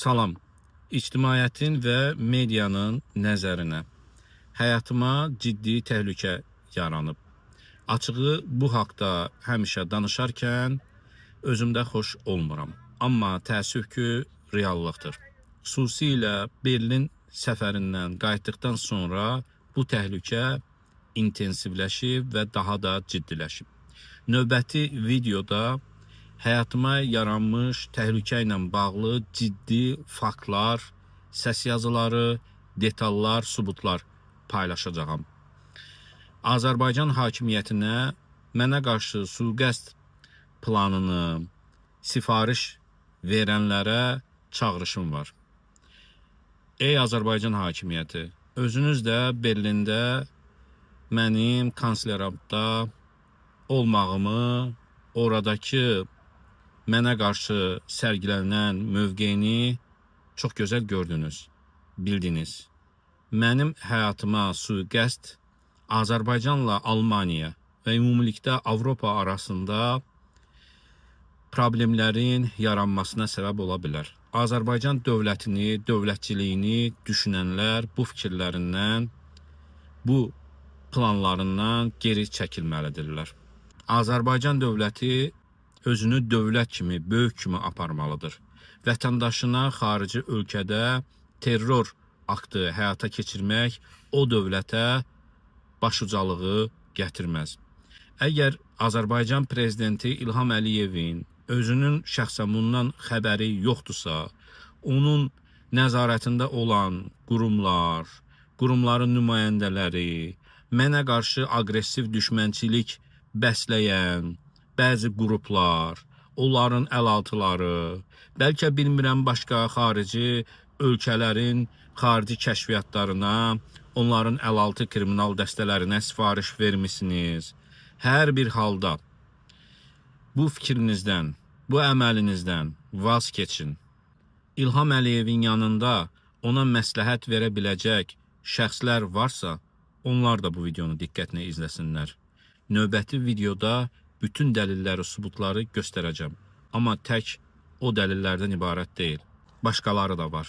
Salam, ictimaiyyətin və medianın nəzərinə həyatıma ciddi təhlükə yaranıb. Açığı bu haqda həmişə danışarkən özümdə xoş olmuram. Amma təəssüf ki, reallıqdır. Xüsusilə Berlin səfərindən qayıtdıqdan sonra bu təhlükə intensivləşib və daha da ciddiləşib. Növbəti videoda həyatıma yaranmış təhlükə ilə bağlı ciddi faktlar, səs yazıları, detallar, sübutlar paylaşacağam. Azərbaycan hakimiyyətinə mənə qarşı sui-qəsd planını sifariş verənlərə çağırışım var. Ey Azərbaycan hakimiyyəti, özünüz də Berlində mənim kansleramda olmağımı, oradakı mənə qarşı sərgilənən mövqeyini çox gözəl gördünüz, bildiniz. Mənim həyatıma sui-qəsd Azərbaycanla Almaniya və ümumilikdə Avropa arasında problemlərin yaranmasına səbəb ola bilər. Azərbaycan dövlətini, dövlətçiliyini düşünənlər bu fikirlərindən, bu planlarından geri çəkilməlidirlər. Azərbaycan dövləti özünü dövlət kimi, böyük kimi aparmalıdır. Vətəndaşına xarici ölkədə terror aktı həyata keçirmək o dövlətə başucalığı gətirməz. Əgər Azərbaycan prezidenti İlham Əliyevin özünün şəxsən bundan xəbəri yoxdursa, onun nəzarətində olan qurumlar, qurumların nümayəndələri, mənə qarşı aqressiv düşmənçilik bəsləyən bəzi qruplar, onların əlaltıları, bəlkə bilmirəm başqa xarici ölkələrin xarici kəşfiyyatlarına, onların əlaltı kriminal dəstələrinə sifariş vermişsiniz. Hər bir halda bu fikrinizdən, bu əməlinizdən vaz keçin. İlham Əliyevin yanında ona məsləhət verə biləcək şəxslər varsa, onlar da bu videonu diqqətlə izləsinlər. Növbəti videoda bütün dəlilləri, sübutları göstərəcəm. Amma tək o dəlillərdən ibarət deyil. Başqaları da var.